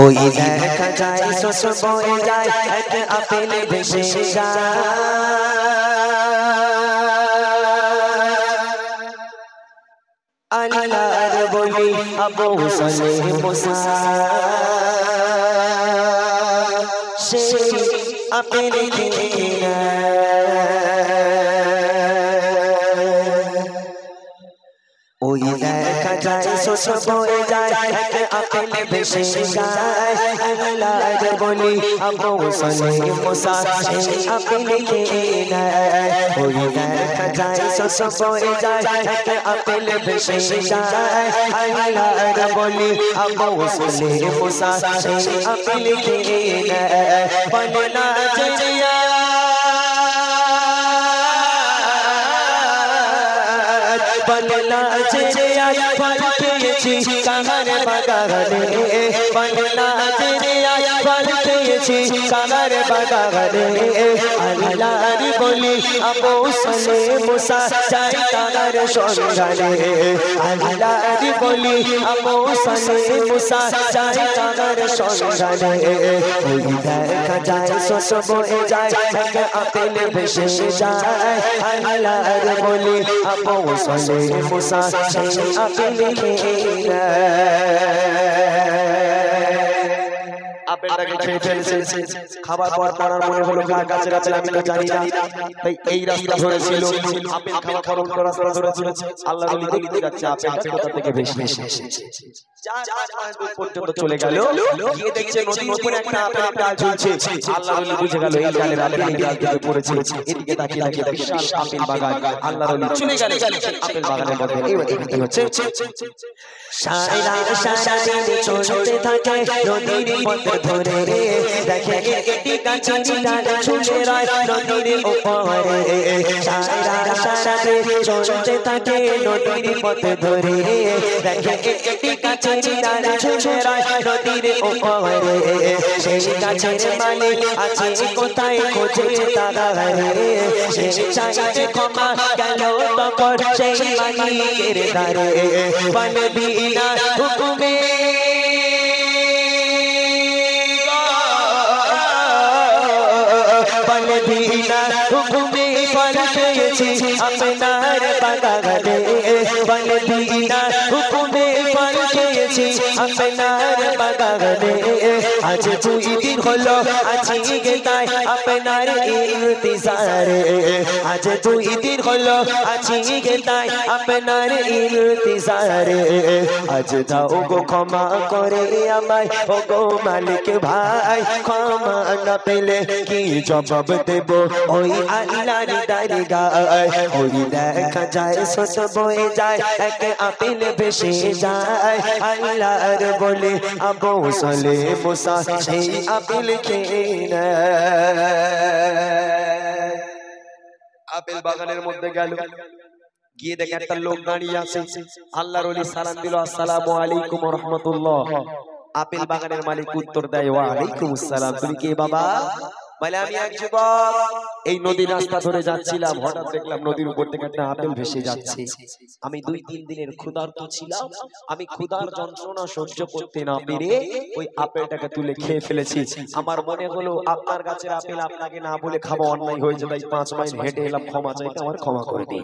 ওই দেখা যায় শোষ বয়ে যায় এক আপেল ভেসে যায় আল্লাহর বলি আবু সালেহ মুসা সেই আপেল খেয়ে ওই দেখা যায় শোষ বয়ে যায় এক আপেল ভেসে যায় আল্লাহর বলি আবু সালেহ মুসা সেই আপেল খেয়ে নেয় ওই দেখা যায় শোষ বয়ে যায় এক আপেল ভেসে যায় আল্লাহর বলি আবু সালেহ মুসা সেই আপেল খেয়ে নেয় বলে না চিড়িয়া বলনা চিড়িয়া ফল পেয়েছি কাহার বাগানে বলনা চিড়িয়া ফল পেয়েছি কাহার বাগানে আল্লাহর বলি আবু সালেহ মুসা যাই কাহার সন্ধানে আল্লাহর বলি আবু সালেহ মুসা যাই কাহার সন্ধানে ওই দেখা যায় শোষ বয়ে যায় এক আপেল ভেসে যায় আল্লাহর বলি আবু সালেহ মুসা সেই আপেল খেয়ে আপেলটাকে খেয়ে ফেলছে খাবার পর পড়ার মনে হলো কার কাছে কাছে আমি তো জানি না তাই এই রাস্তা ধরেছিল আপেল খাওয়া করুন রাস্তা ধরেছিল আল্লাহ বলি দেখতে যাচ্ছে আপেলটা কোথা থেকে ভেসে এসেছে 4 মাস দূর পর্যন্ত চলে গেল গিয়ে দেখছে নদীর উপরে একটা আপেল ডাল ঝুলছে আল্লাহ বলি বুঝে গেল এই ডালের আপেল এই ডাল থেকে পড়েছে এদিকে তাকিয়ে তাকিয়ে বিশাল আপেল বাগান আল্লাহ বলি চলে গেল আপেল বাগানের মধ্যে এই হচ্ছে সারা দিন চলতে থাকে নদীর পথ ধরে দেখে একটি গাছের ডাল ঝুলে রয় নদীর উপরে সারা দিন চলতে থাকে নদীর পথ ধরে দেখে একটি গাছের ডাল ঝুলে রয় নদীর উপরে সেই গাছের মালিক আছে কোথায় খোঁজে তারা সে চাইতে ক্ষমা গেল তখন সেই মালিকের দ্বারে বলে বিনা হুকুমে বলে বিনা হুকুমে ফল পেয়েছি আপনার বাগানে বলে বিনা হুকুমে ফল পেয়েছি আপনার বাগানে আজ 2 দিন হলো আছি তাই আপনার ইন্তজারে আজ 2 দিন হলো আছি তাই আপনার ইন্তজারে আজ দাও গো ক্ষমা করে আমায় ও গো মালিক ভাই ক্ষমা না পেলে কি জবাব দেব ওই আল্লাহর দরগায় ওই দেখা যায় শোষ বয়ে যায় এক আপেল ভেসে যায় আল্লাহর বলে আবু সালেহ মুসা সেই আপেল খেয়ে নেয় আপেল বাগানের মধ্যে গেল গিয়ে দেখে একটা লোক দাঁড়িয়ে আছে আল্লাহর ওলি সালাম দিল আসসালামু আলাইকুম ওয়া রাহমাতুল্লাহ আপেল বাগানের মালিক উত্তর দেয় ওয়া আলাইকুম আসসালাম তুমি কে বাবা বলে আমি এক যুবক এই নদীর রাস্তা ধরে যাচ্ছিলাম হঠাৎ দেখলাম নদীর উপর থেকে একটা আপেল ভেসে যাচ্ছে আমি 2-3 দিনের ক্ষুধার্ত ছিলাম আমি ক্ষুধার যন্ত্রণা সহ্য করতে না পেরে ওই আপেলটাকে তুলে খেয়ে ফেলেছি আমার মনে হলো আপনার গাছের আপেল আপনাকে না বলে খাওয়া অন্যায় হয়েছে তাই 5 মাইল হেঁটে এলাম ক্ষমা চাইতে আমার ক্ষমা করে দিন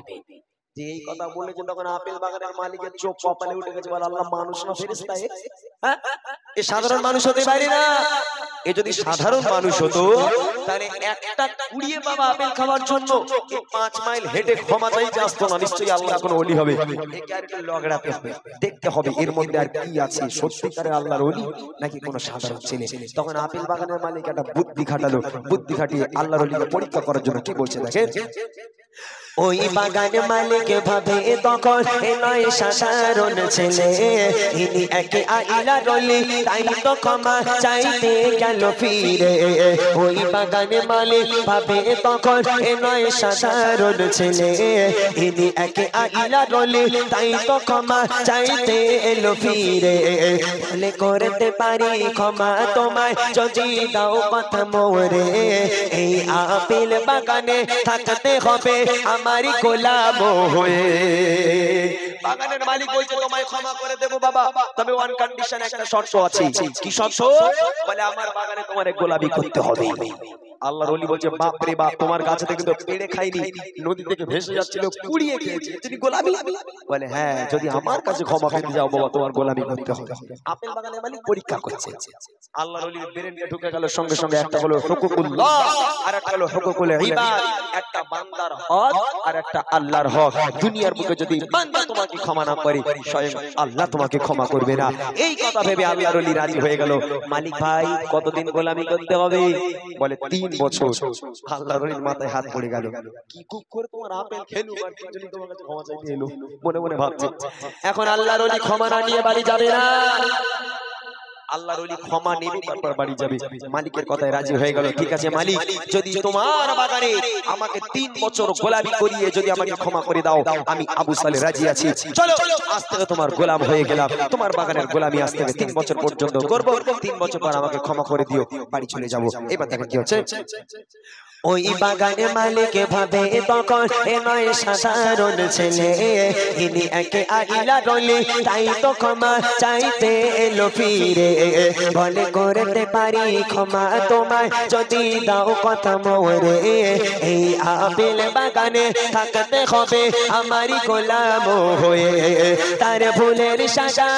যে এই কথা বলেছেন তখন আপেল বাগানের মালিকের চোখ কপালে উঠে গেছে বলে আল্লাহ মানুষ না ফেরেশতা এ সাধারণ মানুষ হতে পারে না এ যদি সাধারণ মানুষ হতো তাহলে একটা কুড়িয়ে বাবা আপেল খাওয়ার জন্য 5 মাইল হেঁটে ক্ষমা চাইতে আসতো না নিশ্চয়ই আল্লাহ কোনো ওলি হবে একে আর একটু লগড়া পেয়ে দেখতে হবে এর মধ্যে আর কি আছে সত্যিকারের আল্লাহর ওলি নাকি কোনো সাধারণ ছেলে তখন আপেল বাগানের মালিক একটা বুদ্ধি খাটালো বুদ্ধি খাটিয়ে আল্লাহর ওলিকে পরীক্ষা করার জন্য কি বলছে দেখেন ওই বাগান মালিক ভাবে তখন এ নয় সাধারণ ছেলে ইনি একে আল্লাহর ওলি তাই তো ক্ষমা চাইতে গেল ফিরে ওই বাগান মালিক ভাবে তখন এ নয় সাধারণ ছেলে ইনি একে আল্লাহর ওলি তাই তো ক্ষমা চাইতে এলো ফিরে বলে করতে পারি ক্ষমা তোমায় যদি দাও কথা মোরে এই আপেল বাগানে থাকতে হবে আমারি গোলাম হয়ে বাগানের মালিক বলছে তোমায় ক্ষমা করে দেব বাবা, তবে ওয়ান কন্ডিশন, একটা শর্ত আছে। কি শর্ত? বলে আমার বাগানে তোমার গোলামি করতে হবে। আল্লাহর ওলি বলছে বাপ রে বাপ, তোমার গাছে থেকে তো পেড়ে খাইনি, নদী থেকে ভেসে যাচ্ছিল কুড়িয়ে খেয়েছে, তুমি গোলামি? বলে হ্যাঁ, যদি আমার কাছে ক্ষমা পেতে যাও বাবা তোমার গোলামি করতে হবে। আপেল বাগানের মালিক পরীক্ষা করছে। আল্লাহর ওলির ব্রেনে ঢুকে গেল সঙ্গে সঙ্গে, একটা হলো হুকুকুল্লাহ আর একটা হলো হুকুকুল ইবাদ, একটা বান্দার হক আর একটা আল্লাহর হক। দুনিয়ার বুকে যদি বান্দা তোমাকে ক্ষমা না করে, স্বয়ং আল্লাহ তোমাকে ক্ষমা করবে না। এই কথা ভেবে আল্লাহর ওলি রাজি হয়ে গেল। মালিক ভাই কতদিন গোলামি করতে হবে? বলে 3 বছর। আল্লাহর ওলির মাথায় হাত পড়ে গেল, কি কুক করে তোমার আপেল খেলু আর যদি তোমার কাছে ক্ষমা চাইতে এলো। মনে মনে ভাবছে এখন আল্লাহর ওলি ক্ষমা না নিয়ে বাড়ি যাবে না। আল্লাহর ওলি ক্ষমা নেবে, তারপর বাড়ি যাবে। মালিকের কথায় রাজি হয়ে গেল। ঠিক আছে মালিক, যদি তোমার বাগানে আমাকে 3 বছর গোলামি করিয়ে যদি আমাকে ক্ষমা করে দাও, আমি আবু সালেহ রাজি আছি। চলো আজ থেকে তোমার গোলাম হয়ে গেলাম, তোমার বাগানের গোলামি আজ থেকে 3 বছর পর্যন্ত করব। 3 বছর পর আমাকে ক্ষমা করে দিও, বাড়ি চলে যাব। এবার দেখেন কি হচ্ছে। ওই বাগানে মালিক ভাবে তখন এ নয় সাধারণ ছেলে, ইনি একে আইলা রলে, তাই তো ক্ষমা চাইতে এলো ফিরে। বলে করতে পারি ক্ষমা তোমায় যদি দাও কথা মোরে, এই আপেল বাগানে থাকতে হবে আমারই গোলাম হয়ে। তার ভুলের সাজা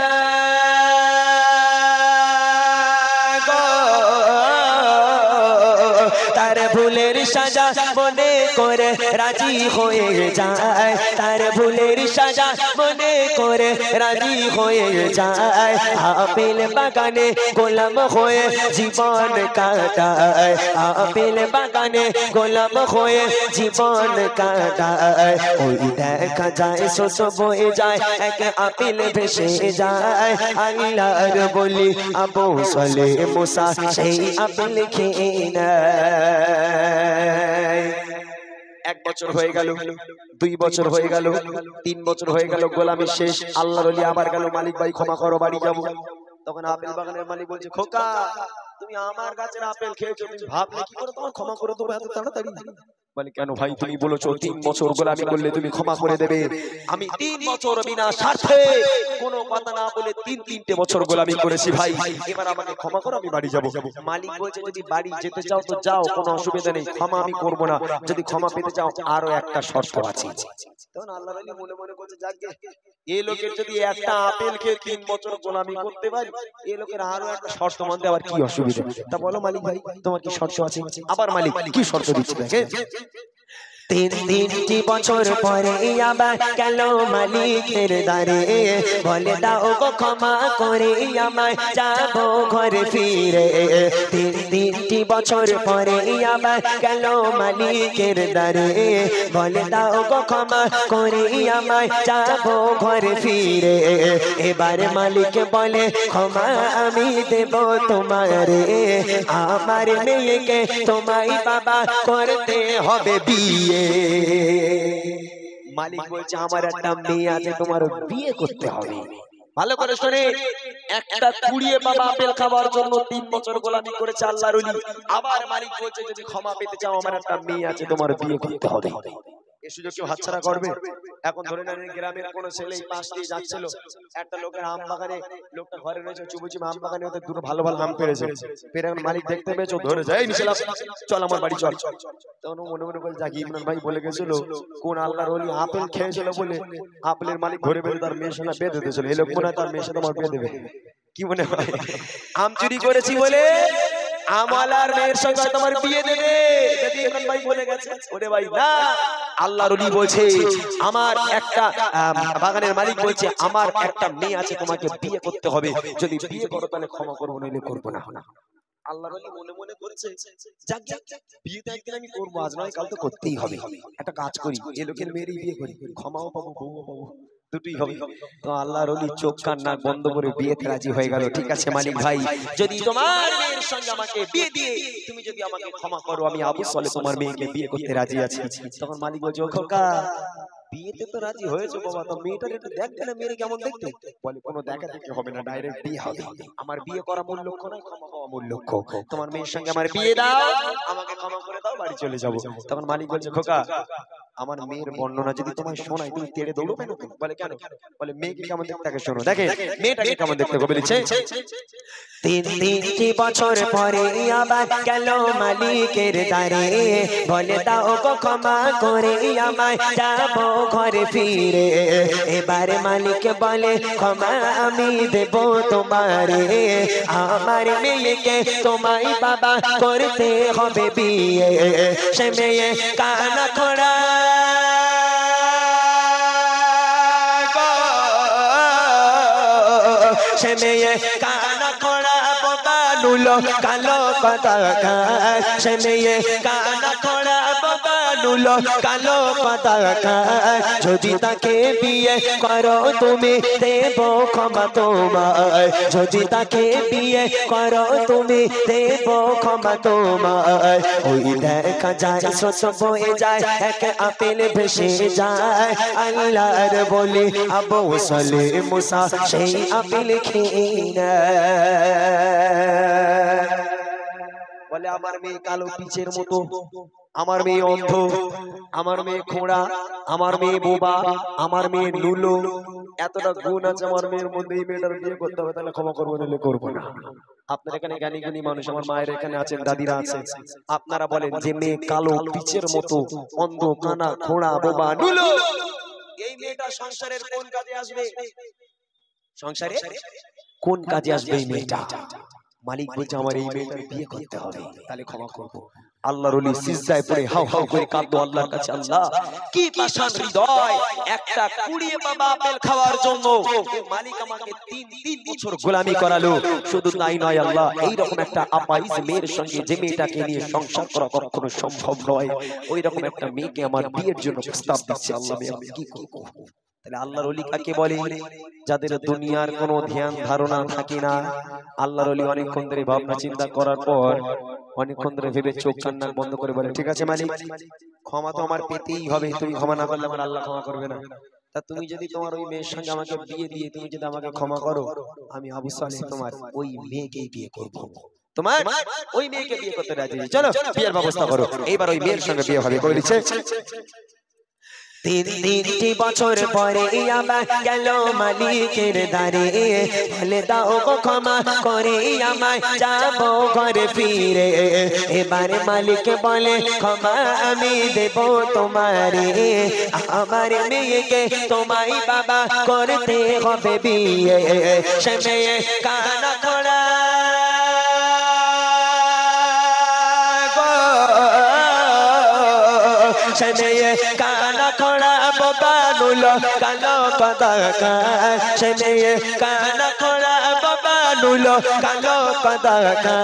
তার ভুলের সাজা মনে করে রাজি হয়ে যায়, তার ভুলের সাজা মনে করে রাজি হয়ে যায়। আপেল বাগানে গোলাম হয়ে জীবন কাটায়, আপেল বাগানে গোলাম হয়ে জীবন কাটায়। ওই দেখা যায় শোষ বয়ে যায়, এক আপেল ভেসে যায়। আল্লাহর বলি আবু সালেহ মুসা সেই আপেল খেয়ে নেয়। 1 বছর হয়ে গেল, 2 বছর হয়ে গেল, 3 বছর হয়ে গেল, গোলামি শেষ। আল্লাহর ওলি আবার গেল, মালিক ভাই ক্ষমা করো, বাড়ি যাবো। তখন আপেল বাগানের মালিক বলছে খোকা, তুমি আমার গাছের আপেল খেয়েছো, তুমি ভাবলে কি করে তোমার ক্ষমা করে দেবো এত তাড়াতাড়ি? বলে কেন ভাই, তুমি বলেছো 3 বছর গোলামি করলে তুমি ক্ষমা করে দেবে। আমি 3 বছর বিনা স্বার্থে কোনো কথা না বলে 3-3টে বছর গোলামি করেছি ভাই, এবার আমাকে ক্ষমা করো, আমি বাড়ি যাব। মালিক বলছে যদি বাড়ি যেতে চাও তো যাও, কোনো অসুবিধা নেই, ক্ষমা আমি করব না। যদি ক্ষমা পেতে চাও আরো একটা শর্ত আছে। তখন আল্লাহর ওলি মনে মনে বলছে যাকে এই লোকের যদি একটা আপেল খেয়ে 3 বছর গোলামি করতে পারি, এই লোকের আরো একটা শর্ত মানতে আবার কি অসুবিধা? তা বলো মালিক ভাই তোমার কি শর্ত আছে? আবার মালিক কি শর্ত দিচ্ছে দেখে। 3 বছর পরে আবার গেল মালিকের দ্বারে, বলে দাও গো ক্ষমা করে আমায় যাব ঘরে ফিরে। 3 বছর পরে আবার গেল মালিকের দ্বারে, বলে দাও গো ক্ষমা করে আমায় যাব ঘরে ফিরে। এবারে মালিক বলে ক্ষমা আমি দেব তোমারে, আমার মেয়েকে তোমায় বাবা করতে হবে বিয়ে। মালিক বলছে আমার একটা মেয়ে আছে, তোমার বিয়ে করতে হবে। ভালো করে শুনে, একটা কুড়িয়ে বাবা আপেল খাবার জন্য 3 বছর গোলামি করেছে আল্লাহর ওলি। আবার মালিক বলছে যদি ক্ষমা পেতে চাও আমার একটা মেয়ে আছে, তোমার বিয়ে করতে হবে। এই সুযোগ কেউ হাতছাড়া করবে? এখন ধরে নেন গ্রামের কোন ছেলে পাশ দিয়ে যাচ্ছিল, একটা লোকের আম বাগানে, লোকটা ঘরে রয়েছে, চুপচাপ আম বাগানে ওদের দুটো ভালো ভালো আম পেরেছে। ফের এখন মালিক দেখতে পেয়েছে, ধরে যায় মিশালা, চল আমার বাড়ি চল। তখন মনে মনে বলে জাকি ইমরান ভাই বলে গেছিল কোন আল্লাহর ওলি আপেল খেয়েছিল বলে আপেলের মালিক ধরে বেঁধে তার মেয়ের সঙ্গে বেঁধে দিয়েছিল। এই লোক মনে হয় তার মেয়ের সাথে আমার বেঁধে দেবে। কি মনে হয়? আম চুরি করেছি বলে আমলার মেয়ের সঙ্গে তোমার বিয়ে দেবে, যদি ইমরান ভাই বলে গেছে। ওরে ভাই না, আল্লাহর ওলি বলছে আমার একটা বাগানের মালিক বলছে আমার একটা মেয়ে আছে, তোমাকে বিয়ে করতে হবে। যদি বিয়ে করো তাহলে ক্ষমা করবো, নইলে করবো না। আল্লাহর ওলি মনে মনে করেছে যাক বিয়ে তো একদিন আমি করবো, আজ নয় কাল তো করতেই হবে। একটা কাজ করি, এই লোকের মেয়েরই বিয়ে করি, ক্ষমাও পাবো বউও পাবো, দুটোই হবে। তো আল্লাহর ওলি চোখ কান নাক বন্ধ করে বিয়েতে রাজি হয়ে গেল। ঠিক আছে মালিক ভাই, যদি তোমার মেয়ের সঙ্গে আমাকে বিয়ে দিয়ে তুমি যদি আমাকে ক্ষমা করো, আমি আবু সালেহ তোমার মেয়েকে বিয়ে করতে রাজি আছি। তখন মালিক বলছে ও খোকা, বিয়েতে তো রাজি হয়েছে বাবা, তো মেয়েটার একটু দেখবে না, মেয়ে কেমন দেখতে? বলে কোনো দেখা দেখতে হবে না, ডাইরেক্ট বিয়ে হবে। আমার বিয়ে করা মূল লক্ষ্য নয়, ক্ষমা পাওয়া মূল লক্ষ্য। তোমার মেয়ের সঙ্গে আমার বিয়ে দাও, আমাকে ক্ষমা করে দাও, বাড়ি চলে যাবো। তখন মালিক বলছে খোকা আমার মেয়ের বর্ণনা যদি তোমায় শোনাই তুমি তেড়ে দৌড়বে না? বলে কেন? বলে মেয়েকে কেমন দেখতে আগে শোনো। দেখে মেয়েটাকে কেমন দেখতে হবে বলেছে। 3 বছর পরে আবার গেল মালিকের দ্বারে, বলে দাও গো ক্ষমা করে আমায় যাব ঘরে ফিরে। এবারে মালিক বলে ক্ষমা আমি দেব তোমারে, আমার মেয়েকে তোমায় বাবা করতে হবে বিয়ে। সে মেয়ে কানা খোড়া সে মেয়ে কানা খোড়া বোবানুলো কালো পতাকা, সে মেয়ে কানা খোড়া বোবানুলো কালো পতাকা। যদি তাকে বিয়ে করো তুমি দেব ক্ষমা তোমায়, যদি তাকে বিয়ে করো তুমি দেব ক্ষমা তোমায়। ওই দেখা যায় স্রোত বয়ে যায়, এক আপেল ভেসে যায়, আল্লাহর বলি আবু সালে মুসা সেই আপেল খেয়ে নেয়। বলে আমার মেয়ে কালো পিচের মতো, আমার মেয়ে অন্ধ, আমার মেয়ে খোঁড়া, আমার মেয়ে বোবা, আমার মেয়ে লুলো, এতটা গুণ আছে আমার মেয়ের মধ্যে, এই মেয়েটার বিয়ে করতে হবে। তাহলে ক্ষমা করবো নাহলে করবো না। আপনার এখানে জ্ঞানী জ্ঞানী মানুষ, আমার মায়ের এখানে আছেন, দাদিরা আছেন, আপনারা বলেন যে মেয়ে কালো পিচের মতো, অন্ধ, কানা, খোঁড়া, বোবা, লুলো, এই মেয়েটা সংসারের কোন কাজে আসবে? সংসারে কোন কাজে আসবে এই মেয়েটা? মালিক বলছে আমার এই মেয়েটার বিয়ে করতে হবে, তাহলে ক্ষমা করব। আল্লাহর ওলি সিজদায় পড়ে হাউ হাউ করে কাঁদলো আল্লাহর কাছে, আল্লাহ কি পাষাণ হৃদয়, একটা কুড়িয়ে বাবা আপেল খাওয়ার জন্য মালিক আমাকে 3 বছর গোলামি করালো। শুধু তাই নয় আল্লাহ, এইরকম একটা আপাইজ মেয়ের সঙ্গে যে মেয়েটাকে নিয়ে সংসার করা কখনো সম্ভব নয়, ওই রকম একটা মেয়েকে আমার বিয়ের জন্য প্রস্তাব দিচ্ছে। আল্লাহ আমি কি করব? তাহলে আল্লাহর ওলি কাকে বলে? যাদের দুনিয়ার কোনো ধ্যান ধারণা থাকে না। আল্লাহর ওলি অনেকক্ষণ ধরে ভাবনা চিন্তা করার পর অনেকক্ষণ ধরে ভেবে চোখ কান নাক বন্ধ করে বলে, ঠিক আছে মালিক, ক্ষমা তো আমার পেতেই হবে, তুমি ক্ষমা না করলে আমার আল্লাহ ক্ষমা করবে না। তা তুমি যদি তোমার ওই মেয়ের সঙ্গে আমাকে বিয়ে দিয়ে তুমি যদি আমাকে ক্ষমা করো, আমি আবু সালেহ তোমার ওই মেয়েকেই বিয়ে করব। তোমার ওই মেয়েকে বিয়ে করতে রাজি, চলো বিয়ের ব্যবস্থা করো। এইবার ওই মেয়ের সঙ্গে বিয়ে হবে বলেছে। 3 বছর পরে আবার গেল মালিকের দ্বারে, বলে দাও গো ক্ষমা করে আমায় যাব ঘরে ফিরে। এবারে মালিক বলে ক্ষমা আমি দেব তোমারে, আমার মেয়েকে তোমায় বাবা করতে হবে বিয়ে। সে মেয়ে কানা খোড়া সে মেয়ে কানা খোড়া বোবানুলো কালো পতাকা, সে মেয়ে কানা খোড়া বোবানুলো কালো পতাকা।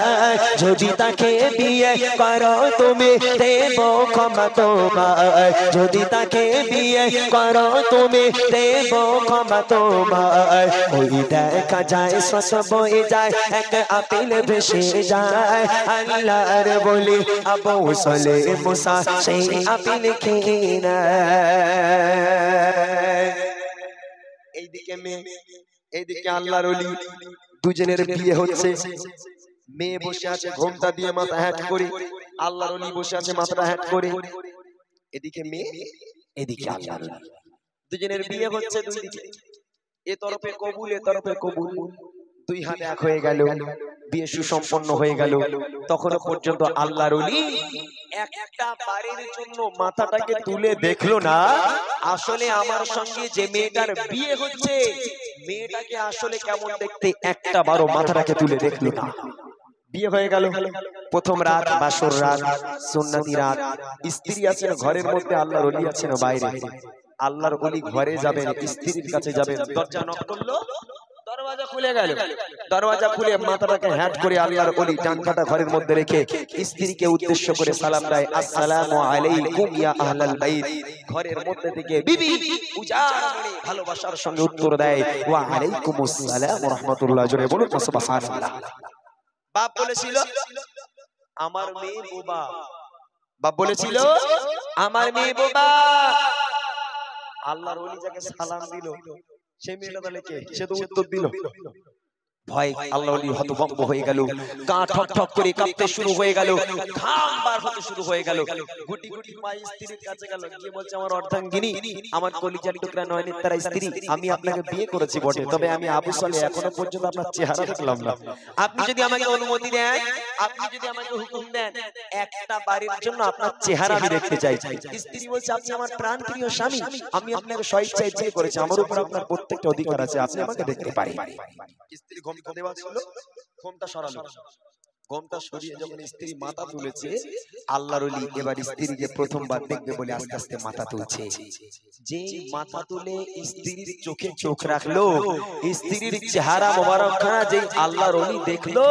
যদি তাকে বিয়ে করো তুমি দেব ক্ষমা তোমায়, যদি তাকে বিয়ে করো তুমি দেব ক্ষমা তোমায়। ওই দেখা যায় স্রোত বয়ে যায়, এক আপেল ভেসে যায়, আল্লাহর বলি আবু সালে মুসা সেই আপেল খেয়ে নেয়। এইদিকে মেয়ে, এইদিকে আল্লাহর ওলি, দুজনের বিয়ে হচ্ছে। মেয়ে বসে আছে ঘোমটা দিয়ে মাথা হ্যাট করে, আল্লাহর ওলি বসে আছে মাথাটা হ্যাট করে। এদিকে মেয়ে, এদিকে আল্লাহর ওলি, দুজনের বিয়ে হচ্ছে। দুই দিকে এ তরফে কবুল, এ তরফে কবুল, দুই হাত এক হয়ে গেল, বিয়ে সুসম্পন্ন হয়ে গেল। তখনও পর্যন্ত আল্লাহর ওলি একটা বারের জন্য মাথাটাকে তুলে দেখলো না, আসলে আমার সঙ্গে যে মেয়েটার বিয়ে হচ্ছে মেয়েটাকে আসলে কেমন দেখতে, একটা বারো মাথাটাকে তুলে দেখলো না। বিয়ে হয়ে গেল, প্রথম রাত বাসর রাত, সুন্নতি রাত। স্ত্রী আছেন ঘরের মধ্যে, আল্লাহর ওলি আছেন বাইরে। আল্লাহর ওলি ঘরে যাবেন, স্ত্রীর কাছে যাবেন, দরজা নক করলো, দরওয়াজা খুলে গেল। দরওয়াজা খুলে মাথাটাকে হ্যাট করে আল্লাহর ওলি ডানকাটা ঘরের মধ্যে রেখে স্ত্রীকে উদ্দেশ্য করে সালাম দেয়, আসসালামু আলাইকুম ইয়া আহলাল বাইত। ঘরের মধ্যে থেকে বিবি উজাড় মনে ভালোবাসার সঙ্গে উত্তর দেয়, ওয়া আলাইকুমুস সালাম ওয়া রাহমাতুল্লাহ। জোরে বলুন সুবহানাল্লাহ। বাপ বলেছিল আমার মেয়ে বোবা, বাপ বলেছিল আমার মেয়ে বোবা। আল্লাহর ওলি যাকে সালাম দিল সেই মেয়েটা তাহলে কে? সে তো উত্তর দিল, ভয় আল্লাহ ওলি হতভম্ব হয়ে গেল, গা ঠক ঠক করে কাঁপতে শুরু হয়ে গেল, ঘাম বার হতে শুরু হয়ে গেল। গুটি গুটি পায়ে স্ত্রীর কাছে গেল, গিয়ে বলছে আমার অর্ধাঙ্গিনী, আমার কলিজার টুকরা নয়নের তারা স্ত্রী, আমি আপনাকে বিয়ে করেছি বটে, তবে আমি আবু সালে এখনো পর্যন্ত আপনার চেহারা দেখলাম না। আপনি যদি আমাকে অনুমতি দেন, আপনি যদি আমাকে হুকুম দেন, একটা বাড়ির জন্য আপনার চেহারা আমি দেখতে চাই। স্ত্রী বলছে আপনি আমার প্রাণ প্রিয় স্বামী, আমি আপনাকে স্বেচ্ছায় বিয়ে করেছি, আমার উপর আপনার প্রত্যেকটা অধিকার আছে, আপনি আমাকে দেখতে পারেন। স্ত্রী ঘোমটা দেওয়া ছিল, ঘোমটা সরালো, ঘোমটা সরিয়ে যখন স্ত্রী মাথা তুলেছে, আল্লাহর ওলি এবার স্ত্রীকে প্রথমবার দেখবে বলে আস্তে আস্তে মাথা তুলছে। যে মাথা তুলে স্ত্রীর চোখে চোখ রাখলো, স্ত্রীর চেহারা মোবারকখানা যে আল্লাহর ওলি দেখলো,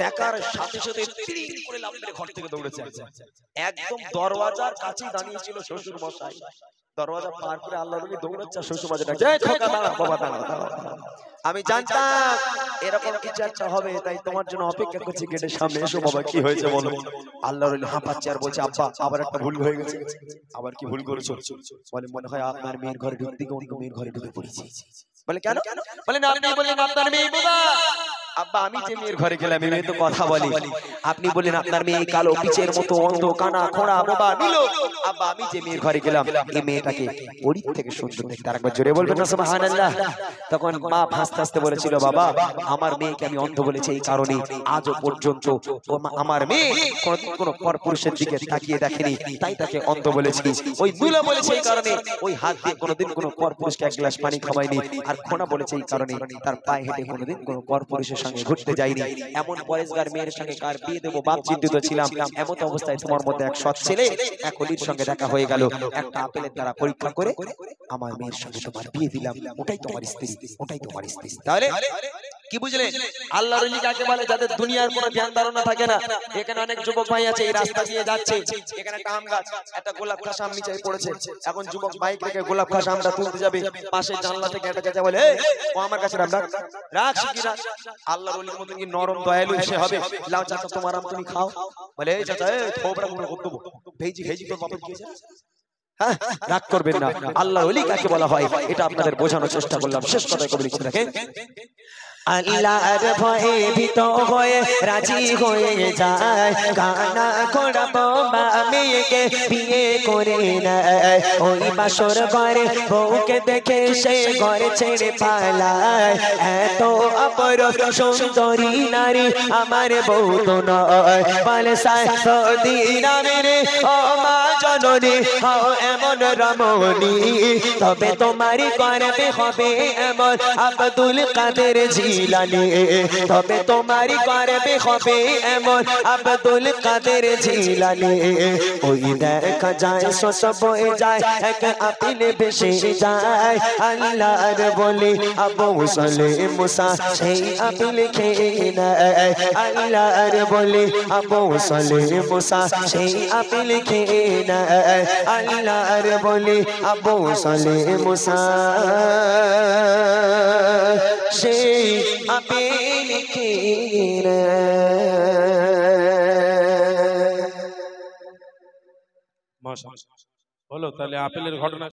দেখার সাথে সাথে তিরিং করে লাফ মেরে ঘর থেকে দৌড়েছে। একদম দরওয়াজার কাছে দাঁড়িয়ে ছিল শ্বশুর মশাই, দরওয়াজা পার করে আল্লাহর ওলি দৌড়াচ্ছে, শ্বশুর মশাই ডাকছে এই খোকা দাঁড়া, বাবা দাঁড়া দাঁড়া, আমি জানতাম এরকম কিছু একটা হবে, তাই তোমার জন্য অপেক্ষা করছি গেটের সামনে, এসো বাবা কি হয়েছে বলো। আল্লাহর ওলি হাঁপাচ্ছে আর বলছে আব্বা আবার একটা ভুল হয়ে গেছে। আবার কি ভুল করেছো? বলে মনে হয় আপনার মেয়ের ঘরে ঢুকতে গিয়ে অন্য মেয়ের ঘরে ঢুকে পড়েছি। বলে কেন? বলে না আপনি বললেন আপনার মেয়ে বাবা। আব্বা আমি যে মেয়ের ঘরে গেলাম, মেয়ে তো কথা বলে, আপনি বললেন আপনার মেয়ে কালো পিচের মতো অন্ধ কানা খোঁড়া বোবা নিল। আব্বা আমি যে মেয়ের ঘরে গেলাম, এই মেয়েটাকে ওরই থেকে সুন্দর দেখতে। আরেকবার জোরে বলবেন না সুবহানাল্লাহ। তখন মা হাসতে হাসতে বলেছিল বাবা আমার মেয়েকে আমি অন্ধ বলেছি এই কারণে আজও পর্যন্ত আমার মেয়ে কোনদিন কোনো পরপুরুষের দিকে তাকিয়ে দেখেনি, তাই তাকে অন্ধ বলেছি। ওই দুলা বলেছে এই কারণে ওই হাত দিয়ে কোনদিন কোনো পরপুরুষকে এক গ্লাস পানি খাওয়ায়নি। আর খোঁড়া বলেছে এই কারণে তার পায়ে হেঁটে কোনদিন কোনো পরপুরুষের সঙ্গে ঘুরতে যাইনি। এমন পরেশগার মেয়ের সঙ্গে কার বিয়ে দেবো বাপ চিন্তিত ছিলাম, এমন অবস্থায় তোমার মধ্যে এক সৎ ছেলে এক অলির সঙ্গে দেখা হয়ে গেল, একটা আপেলের দ্বারা পরীক্ষা করে আমার মেয়ের সঙ্গে তোমার বিয়ে দিলাম, ওটাই তোমার স্ত্রী, ওটাই তোমার স্ত্রী। তাহলে কি বুঝলেন? আল্লাহর ওলি কাকে বলে? যাদের দুনিয়ার কোনো ধ্যান ধারণা থাকে না। এখানে অনেক যুবক ভাই আছে, এই রাস্তা দিয়ে যাচ্ছে, এখানে একটা আম গাছ, একটা গোলাপ খাস আম নিচে পড়েছে, এখন যুবক বাইক থেকে গোলাপ খাস আমটা তুলতে যাবে, পাশে জানলা থেকে একটা চাচা বলে ও আমার কাছে রাখ, রাখ শিখি রাখ। আল্লাহর ওলির মধ্যে কি নরম দয়ালু সে হবে, লাও চাচা তোমার আম তুমি খাও। বলে এই চাচা এই থোবরা গুলো করতে ভেজি ভেজি তোর বাপের কি আছে? হ্যাঁ রাগ করবেন না। আল্লাহর ওলি কাকে বলা হয় এটা আপনাদের বোঝানোর চেষ্টা করলাম। শেষ কথায় কবি লিখে রাখেন আল্লাহর ভয়ে ভীত হয়ে রাজি হয়ে যায়, কানা খোড়া বোবা মেয়েকে বিয়ে করে নেয়। ওই বাসর ঘরে বউকে দেখে সে ঘরে ছেড়ে পালায়। এত অপরূপ সুন্দরী নারী আমার বউ তো নয়, বলে সাইদিনা মেরে ও মা জননী হও এমন রমণী, তবে তোমারই করবে হবে এমন আব্দুল কাদের জিলানী, তবে তোমারই করবে হবে এমন আব্দুল কাদের জিলানী। ওই দেখা যায় শত বয়ে যায় এক আপিলে ভেসে যায়, আল্লাহর বলি আবু সালে মুসা সেই আপিল খেয়ে নেয়। আল্লাহর বলি আবু সালে মুসা সেই আপিল খেয়ে নেয়। আল্লাহর বলি আবু সালে মুসা সেই আপিল খেয়ে নেয়। মাশাআল্লাহ। হলো তাহলে আপেলের ঘটনা।